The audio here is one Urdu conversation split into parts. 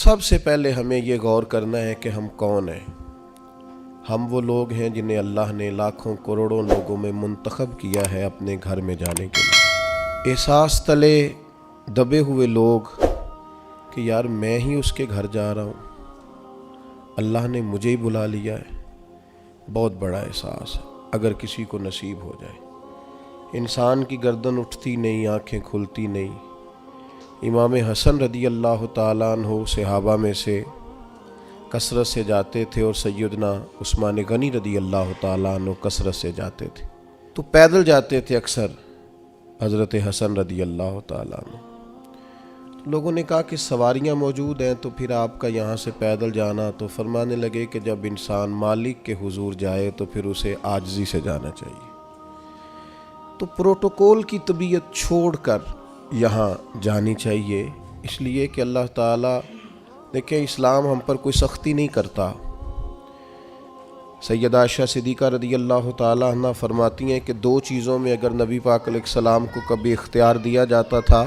سب سے پہلے ہمیں یہ غور کرنا ہے کہ ہم کون ہیں۔ ہم وہ لوگ ہیں جنہیں اللہ نے لاکھوں کروڑوں لوگوں میں منتخب کیا ہے اپنے گھر میں جانے کے لیے۔ احساس تلے دبے ہوئے لوگ کہ یار میں ہی اس کے گھر جا رہا ہوں، اللہ نے مجھے ہی بلا لیا ہے، بہت بڑا احساس ہے اگر کسی کو نصیب ہو جائے۔ انسان کی گردن اٹھتی نہیں، آنکھیں کھلتی نہیں۔ امام حسن رضی اللہ تعالیٰ عنہ صحابہ میں سے کثرت سے جاتے تھے، اور سیدنا عثمان غنی رضی اللہ تعالیٰ عنہ کثرت سے جاتے تھے، تو پیدل جاتے تھے اکثر حضرت حسن رضی اللہ تعالیٰ عنہ۔ لوگوں نے کہا کہ سواریاں موجود ہیں تو پھر آپ کا یہاں سے پیدل جانا، تو فرمانے لگے کہ جب انسان مالک کے حضور جائے تو پھر اسے عاجزی سے جانا چاہیے۔ تو پروٹوکول کی طبیعت چھوڑ کر یہاں جانی چاہیے، اس لیے کہ اللہ تعالیٰ دیکھیں اسلام ہم پر کوئی سختی نہیں کرتا۔ سیدہ عائشہ صدیقہ رضی اللہ تعالیٰ عنہ فرماتی ہیں کہ دو چیزوں میں اگر نبی پاک علیہ السلام کو کبھی اختیار دیا جاتا تھا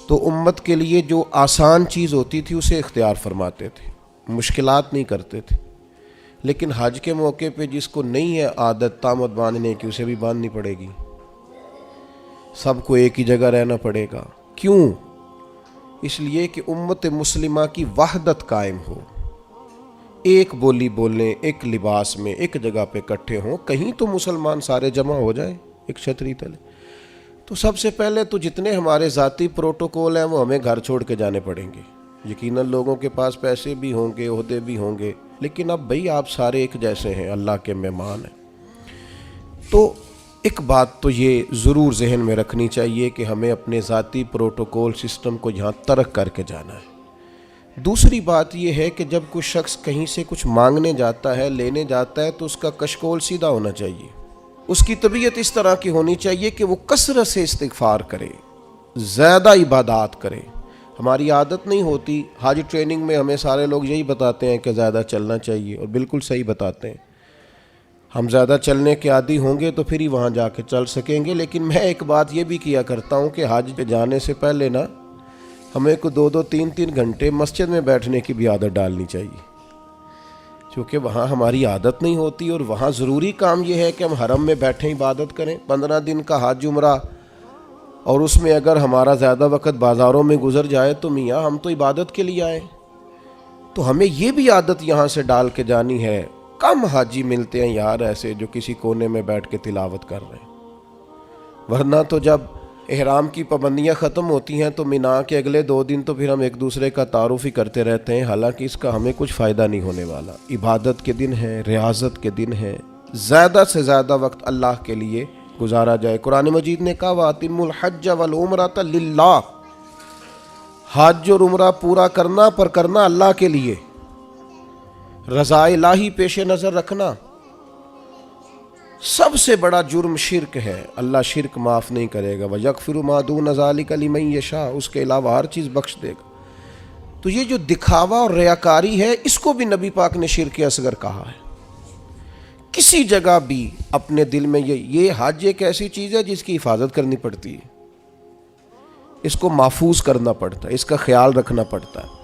تو امت کے لیے جو آسان چیز ہوتی تھی اسے اختیار فرماتے تھے، مشکلات نہیں کرتے تھے۔ لیکن حج کے موقع پہ جس کو نہیں ہے عادت تامت باندھنے کی، اسے بھی باندھنی پڑے گی، سب کو ایک ہی جگہ رہنا پڑے گا۔ کیوں؟ اس لیے کہ امت مسلمہ کی وحدت قائم ہو، ایک بولی بولیں، ایک لباس میں ایک جگہ پہ اکٹھے ہوں، کہیں تو مسلمان سارے جمع ہو جائیں ایک چھتری تلے۔ تو سب سے پہلے تو جتنے ہمارے ذاتی پروٹوکول ہیں وہ ہمیں گھر چھوڑ کے جانے پڑیں گے۔ یقیناً لوگوں کے پاس پیسے بھی ہوں گے، عہدے بھی ہوں گے، لیکن اب بھئی آپ سارے ایک جیسے ہیں، اللہ کے مہمان ہیں۔ تو ایک بات تو یہ ضرور ذہن میں رکھنی چاہیے کہ ہمیں اپنے ذاتی پروٹوکول سسٹم کو یہاں ترک کر کے جانا ہے۔ دوسری بات یہ ہے کہ جب کوئی شخص کہیں سے کچھ مانگنے جاتا ہے، لینے جاتا ہے، تو اس کا کشکول سیدھا ہونا چاہیے۔ اس کی طبیعت اس طرح کی ہونی چاہیے کہ وہ کثرت سے استغفار کرے، زیادہ عبادات کرے۔ ہماری عادت نہیں ہوتی، حج ٹریننگ میں ہمیں سارے لوگ یہی بتاتے ہیں کہ زیادہ چلنا چاہیے، اور بالکل صحیح بتاتے ہیں۔ ہم زیادہ چلنے کے عادی ہوں گے تو پھر ہی وہاں جا کے چل سکیں گے۔ لیکن میں ایک بات یہ بھی کیا کرتا ہوں کہ حج پہ جانے سے پہلے نا ہمیں کو 2-3 گھنٹے مسجد میں بیٹھنے کی بھی عادت ڈالنی چاہیے، کیونکہ وہاں ہماری عادت نہیں ہوتی، اور وہاں ضروری کام یہ ہے کہ ہم حرم میں بیٹھیں عبادت کریں۔ 15 دن کا حج عمرہ، اور اس میں اگر ہمارا زیادہ وقت بازاروں میں گزر جائے تو میاں ہم تو عبادت کے لیے آئے، تو ہمیں یہ بھی عادت یہاں سے ڈال کے جانی ہے۔ کم حاجی ملتے ہیں یار ایسے جو کسی کونے میں بیٹھ کے تلاوت کر رہے ہیں، ورنہ تو جب احرام کی پابندیاں ختم ہوتی ہیں تو مینا کے اگلے 2 دن تو پھر ہم ایک دوسرے کا تعارف ہی کرتے رہتے ہیں، حالانکہ اس کا ہمیں کچھ فائدہ نہیں ہونے والا۔ عبادت کے دن ہیں، ریاضت کے دن ہیں، زیادہ سے زیادہ وقت اللہ کے لیے گزارا جائے۔ قرآن مجید نے کہا وَأَتِمُّوا الْحَجَّ وَالْعُمْرَةَ لِلَّهِ، حج اور عمرہ پورا کرنا پر کرنا اللہ کے لیے، رضا الہی پیش نظر رکھنا۔ سب سے بڑا جرم شرک ہے، اللہ شرک معاف نہیں کرے گا۔ وَيَغْفِرُ مَا دُونَ ذَلِكَ لِمَن يَشَاءُ، اس کے علاوہ ہر چیز بخش دے گا۔ تو یہ جو دکھاوا اور ریاکاری ہے، اس کو بھی نبی پاک نے شرک اصغر کہا ہے۔ کسی جگہ بھی اپنے دل میں یہ حج ایک ایسی چیز ہے جس کی حفاظت کرنی پڑتی ہے، اس کو محفوظ کرنا پڑتا ہے، اس کا خیال رکھنا پڑتا ہے۔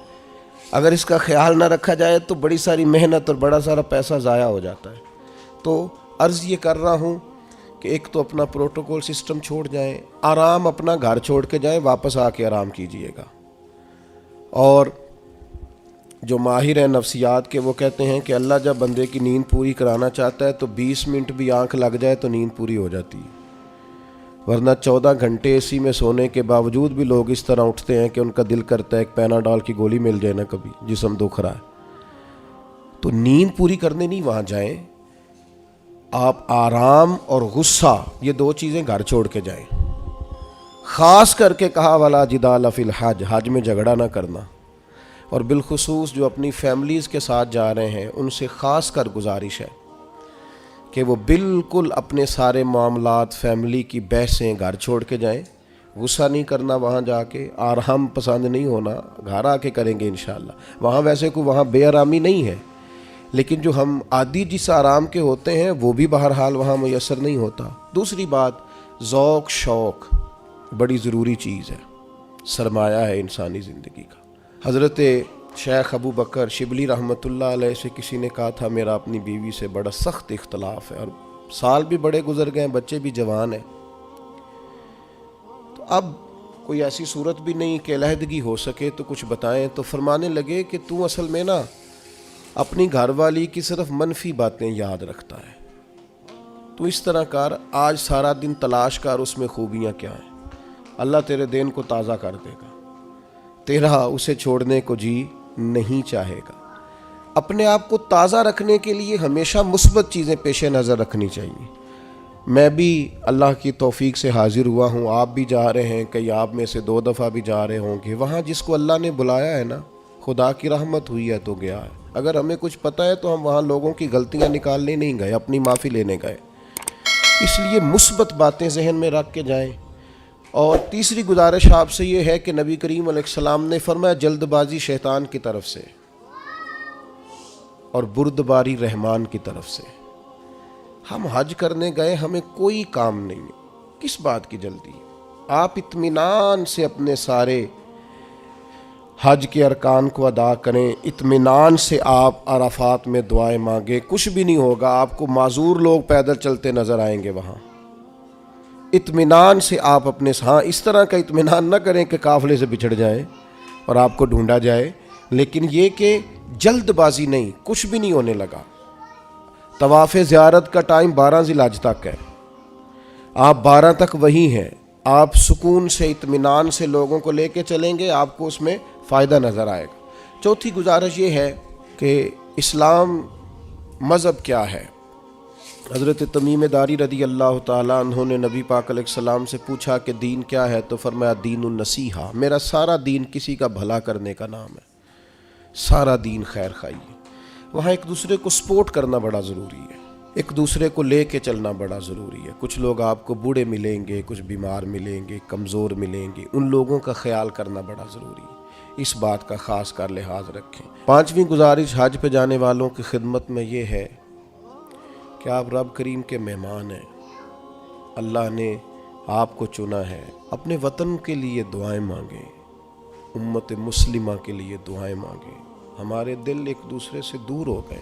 اگر اس کا خیال نہ رکھا جائے تو بڑی ساری محنت اور بڑا سارا پیسہ ضائع ہو جاتا ہے۔ تو عرض یہ کر رہا ہوں کہ ایک تو اپنا پروٹوکول سسٹم چھوڑ جائیں، آرام اپنا گھر چھوڑ کے جائیں، واپس آ کے آرام کیجئے گا۔ اور جو ماہر ہیں نفسیات کے وہ کہتے ہیں کہ اللہ جب بندے کی نیند پوری کرانا چاہتا ہے تو 20 منٹ بھی آنکھ لگ جائے تو نیند پوری ہو جاتی ہے، ورنہ 14 گھنٹے اے سی میں سونے کے باوجود بھی لوگ اس طرح اٹھتے ہیں کہ ان کا دل کرتا ہے ایک پیناڈول کی گولی مل جائے نا، کبھی جسم دکھ رہا ہے۔ تو نیند پوری کرنے نہیں وہاں جائیں، آپ آرام اور غصہ یہ 2 چیزیں گھر چھوڑ کے جائیں۔ خاص کر کے کہا وَلَا جِدَالَ فِي الْحَجِّ، حج میں جھگڑا نہ کرنا، اور بالخصوص جو اپنی فیملیز کے ساتھ جا رہے ہیں ان سے خاص کر گزارش ہے کہ وہ بالکل اپنے سارے معاملات، فیملی کی بحثیں گھر چھوڑ کے جائیں۔ غصہ نہیں کرنا وہاں جا کے، آرام پسند نہیں ہونا، گھر آ کے کریں گے انشاءاللہ۔ وہاں ویسے کوئی وہاں بے آرامی نہیں ہے، لیکن جو ہم عادی جس آرام کے ہوتے ہیں وہ بھی بہرحال وہاں میسر نہیں ہوتا۔ دوسری بات، ذوق شوق بڑی ضروری چیز ہے، سرمایہ ہے انسانی زندگی کا۔ حضرت شیخ ابو بکر شبلی رحمۃ اللہ علیہ سے کسی نے کہا تھا میرا اپنی بیوی سے بڑا سخت اختلاف ہے، اور سال بھی بڑے گزر گئے، بچے بھی جوان ہیں، تو اب کوئی ایسی صورت بھی نہیں کہ علیحدگی ہو سکے تو کچھ بتائیں۔ تو فرمانے لگے کہ تو اصل میں نا اپنی گھر والی کی صرف منفی باتیں یاد رکھتا ہے، تو اس طرح کر، آج سارا دن تلاش کر اس میں خوبیاں کیا ہیں، اللہ تیرے دین کو تازہ کر دے گا، تیرا اسے چھوڑنے کو جی نہیں چاہے گا۔ اپنے آپ کو تازہ رکھنے کے لیے ہمیشہ مثبت چیزیں پیش نظر رکھنی چاہیے۔ میں بھی اللہ کی توفیق سے حاضر ہوا ہوں، آپ بھی جا رہے ہیں، کئی آپ میں سے 2 دفعہ بھی جا رہے ہوں گے، وہاں جس کو اللہ نے بلایا ہے نا، خدا کی رحمت ہوئی ہے تو گیا ہے۔ اگر ہمیں کچھ پتہ ہے تو ہم وہاں لوگوں کی غلطیاں نکالنے نہیں گئے، اپنی معافی لینے گئے۔ اس لیے مثبت باتیں ذہن میں رکھ کے جائیں۔ اور تیسری گزارش آپ سے یہ ہے کہ نبی کریم علیہ السلام نے فرمایا جلد بازی شیطان کی طرف سے اور بردباری رحمان کی طرف سے۔ ہم حج کرنے گئے، ہمیں کوئی کام نہیں ہے، کس بات کی جلدی؟ آپ اطمینان سے اپنے سارے حج کے ارکان کو ادا کریں، اطمینان سے آپ عرفات میں دعائیں مانگیں، کچھ بھی نہیں ہوگا، آپ کو معذور لوگ پیدل چلتے نظر آئیں گے وہاں۔ اطمینان سے آپ اپنے اس طرح کا اطمینان نہ کریں کہ قافلے سے بچھڑ جائیں اور آپ کو ڈھونڈا جائے، لیکن یہ کہ جلد بازی نہیں، کچھ بھی نہیں ہونے لگا۔ طواف زیارت کا ٹائم 12 ذی الحج تک ہے، آپ 12 تک وہی ہیں، آپ سکون سے اطمینان سے لوگوں کو لے کے چلیں گے، آپ کو اس میں فائدہ نظر آئے گا۔ چوتھی گزارش یہ ہے کہ اسلام مذہب کیا ہے؟ حضرت تمیم داری رضی اللہ تعالیٰ عنہ نے نبی پاک علیہ السلام سے پوچھا کہ دین کیا ہے، تو فرمایا دین النصیحہ، میرا سارا دین کسی کا بھلا کرنے کا نام ہے، سارا دین خیر خواہی ہے۔ وہاں ایک دوسرے کو سپورٹ کرنا بڑا ضروری ہے، ایک دوسرے کو لے کے چلنا بڑا ضروری ہے۔ کچھ لوگ آپ کو بوڑھے ملیں گے، کچھ بیمار ملیں گے، کمزور ملیں گے، ان لوگوں کا خیال کرنا بڑا ضروری ہے، اس بات کا خاص کر لحاظ رکھیں۔ 5ویں گزارش حج پہ جانے والوں کی خدمت میں یہ ہے کہ آپ رب کریم کے مہمان ہیں، اللہ نے آپ کو چنا ہے، اپنے وطن کے لیے دعائیں مانگیں، امت مسلمہ کے لیے دعائیں مانگیں۔ ہمارے دل ایک دوسرے سے دور ہو گئے،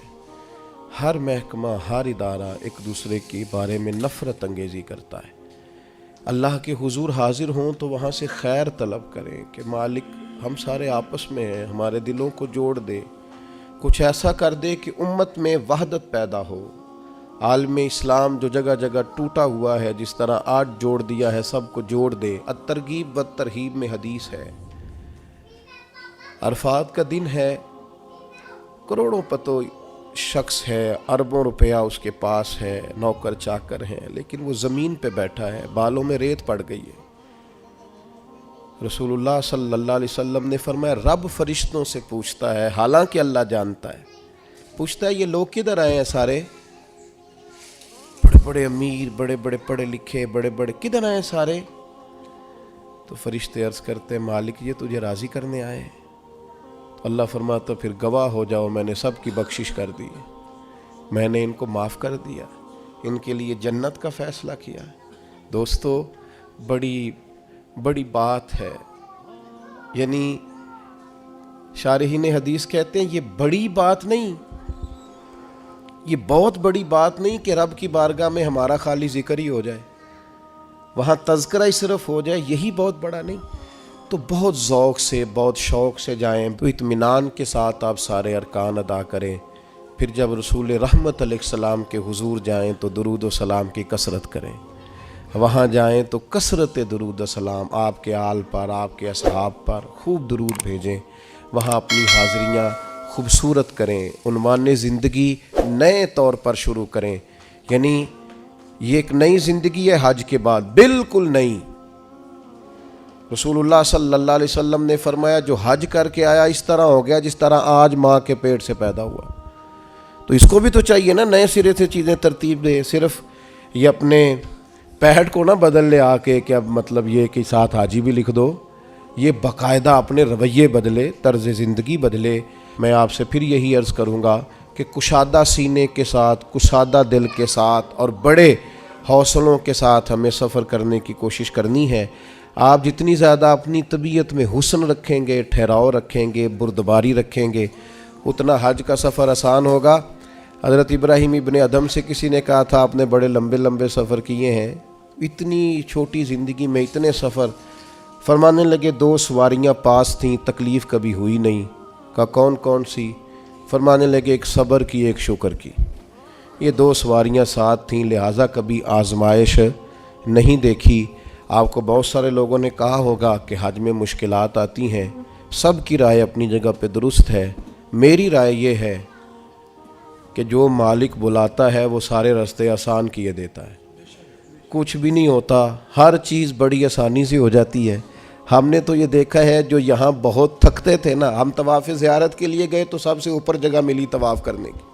ہر محکمہ، ہر ادارہ ایک دوسرے کے بارے میں نفرت انگیزی کرتا ہے۔ اللہ کے حضور حاضر ہوں تو وہاں سے خیر طلب کریں کہ مالک ہم سارے آپس میں ہیں، ہمارے دلوں کو جوڑ دے، کچھ ایسا کر دے کہ امت میں وحدت پیدا ہو۔ عالم اسلام جو جگہ جگہ ٹوٹا ہوا ہے، جس طرح آج جوڑ دیا ہے، سب کو جوڑ دے۔ الترغیب والترہیب میں حدیث ہے، عرفات کا دن ہے، کروڑوں پتو شخص ہے، اربوں روپیہ اس کے پاس ہے، نوکر چاکر ہیں، لیکن وہ زمین پہ بیٹھا ہے، بالوں میں ریت پڑ گئی ہے۔ رسول اللہ صلی اللہ علیہ وسلم نے فرمایا رب فرشتوں سے پوچھتا ہے، حالانکہ اللہ جانتا ہے، پوچھتا ہے یہ لوگ کدھر آئے ہیں سارے؟ بڑے بڑے امیر، بڑے بڑے پڑھے لکھے، بڑے بڑے، کدھر آئے ہیں سارے؟ تو فرشتے عرض کرتے ہیں مالک یہ تجھے راضی کرنے آئے ہیں۔ اللہ فرماتا پھر گواہ ہو جاؤ، میں نے سب کی بخشش کر دی، میں نے ان کو معاف کر دیا، ان کے لیے جنت کا فیصلہ کیا۔ دوستو بڑی بڑی بات ہے، یعنی شارحین حدیث کہتے ہیں یہ بڑی بات نہیں، یہ بہت بڑی بات نہیں کہ رب کی بارگاہ میں ہمارا خالی ذکر ہی ہو جائے، وہاں تذکرہ ہی صرف ہو جائے، یہی بہت بڑا نہیں۔ تو بہت ذوق سے، بہت شوق سے جائیں، تو اطمینان کے ساتھ آپ سارے ارکان ادا کریں۔ پھر جب رسول رحمت علیہ السلام کے حضور جائیں تو درود و سلام کی کثرت کریں، وہاں جائیں تو کثرت درود و سلام آپ کے آل پر، آپ کے اصحاب پر خوب درود بھیجیں، وہاں اپنی حاضریاں خوبصورت کریں، عنوان زندگی نئے طور پر شروع کریں، یعنی یہ ایک نئی زندگی ہے حج کے بعد، بالکل نئی۔ رسول اللہ صلی اللہ علیہ وسلم نے فرمایا جو حج کر کے آیا اس طرح ہو گیا جس طرح آج ماں کے پیٹ سے پیدا ہوا۔ تو اس کو بھی تو چاہیے نا نئے سرے سے چیزیں ترتیب دے، صرف یہ اپنے پیٹ کو نہ بدل لے آ کے کہ اب مطلب یہ کہ ساتھ حاجی بھی لکھ دو، یہ باقاعدہ اپنے رویے بدلے، طرز زندگی بدلے۔ میں آپ سے پھر یہی عرض کروں گا کہ کشادہ سینے کے ساتھ، کشادہ دل کے ساتھ اور بڑے حوصلوں کے ساتھ ہمیں سفر کرنے کی کوشش کرنی ہے۔ آپ جتنی زیادہ اپنی طبیعت میں حسن رکھیں گے، ٹھہراؤ رکھیں گے، بردباری رکھیں گے، اتنا حج کا سفر آسان ہوگا۔ حضرت ابراہیم ابن ادم سے کسی نے کہا تھا آپ نے بڑے لمبے لمبے سفر کیے ہیں، اتنی چھوٹی زندگی میں اتنے سفر؟ فرمانے لگے 2 سواریاں پاس تھیں، تکلیف کبھی ہوئی نہیں۔ کہا کون کون سی؟ فرمانے لگے ایک صبر کی، ایک شکر کی۔ یہ 2 سواریاں ساتھ تھیں، لہٰذا کبھی آزمائش نہیں دیکھی۔ آپ کو بہت سارے لوگوں نے کہا ہوگا کہ حج میں مشکلات آتی ہیں، سب کی رائے اپنی جگہ پہ درست ہے۔ میری رائے یہ ہے کہ جو مالک بلاتا ہے وہ سارے راستے آسان کیے دیتا ہے، کچھ بھی نہیں ہوتا، ہر چیز بڑی آسانی سے ہو جاتی ہے۔ ہم نے تو یہ دیکھا ہے جو یہاں بہت تھکتے تھے نا، ہم طواف زیارت کے لیے گئے تو سب سے اوپر جگہ ملی طواف کرنے کی،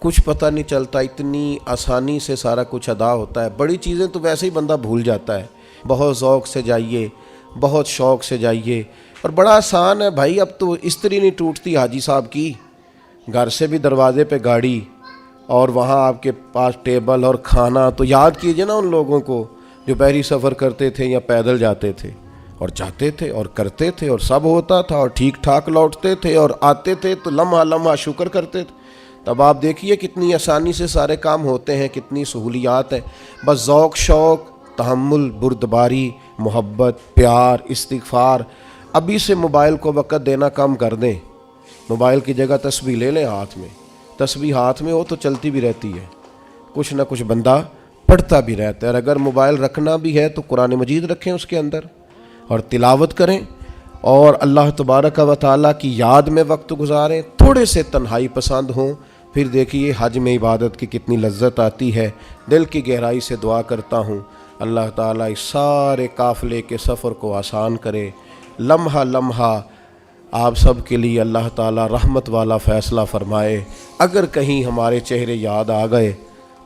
کچھ پتہ نہیں چلتا، اتنی آسانی سے سارا کچھ ادا ہوتا ہے۔ بڑی چیزیں تو ویسے ہی بندہ بھول جاتا ہے۔ بہت ذوق سے جائیے، بہت شوق سے جائیے، اور بڑا آسان ہے بھائی۔ اب تو استری نہیں ٹوٹتی حاجی صاحب کی، گھر سے بھی دروازے پہ گاڑی، اور وہاں آپ کے پاس ٹیبل اور کھانا۔ تو یاد کیجئے نا ان لوگوں کو جو بحری سفر کرتے تھے یا پیدل جاتے تھے اور جاتے تھے اور کرتے تھے اور سب ہوتا تھا اور ٹھیک ٹھاک لوٹتے تھے اور آتے تھے تو لمحہ لمحہ شکر کرتے تھے۔ تب آپ دیکھیے کتنی آسانی سے سارے کام ہوتے ہیں، کتنی سہولیات ہیں۔ بس ذوق شوق، تحمل، بردباری، محبت، پیار، استغفار۔ ابھی سے موبائل کو وقت دینا کم کر دیں۔ موبائل کی جگہ تسبیح لے لیں ہاتھ میں، تسبیح ہاتھ میں ہو تو چلتی بھی رہتی ہے، کچھ نہ کچھ بندہ پڑھتا بھی رہتا ہے۔ اور اگر موبائل رکھنا بھی ہے تو قرآن مجید رکھیں اس کے اندر اور تلاوت کریں، اور اللہ تبارک و تعالیٰ کی یاد میں وقت گزاریں۔ تھوڑے سے تنہائی پسند ہوں، پھر دیکھیے حج میں عبادت کی کتنی لذت آتی ہے۔ دل کی گہرائی سے دعا کرتا ہوں اللہ تعالیٰ اس سارے قافلے کے سفر کو آسان کرے، لمحہ لمحہ آپ سب کے لیے اللہ تعالیٰ رحمت والا فیصلہ فرمائے۔ اگر کہیں ہمارے چہرے یاد آ گئے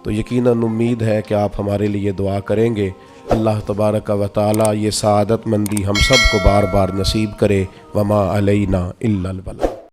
تو یقیناً امید ہے کہ آپ ہمارے لیے دعا کریں گے۔ اللہ تبارک و تعالیٰ یہ سعادت مندی ہم سب کو بار بار نصیب کرے۔ وما علینا الا البلاغ۔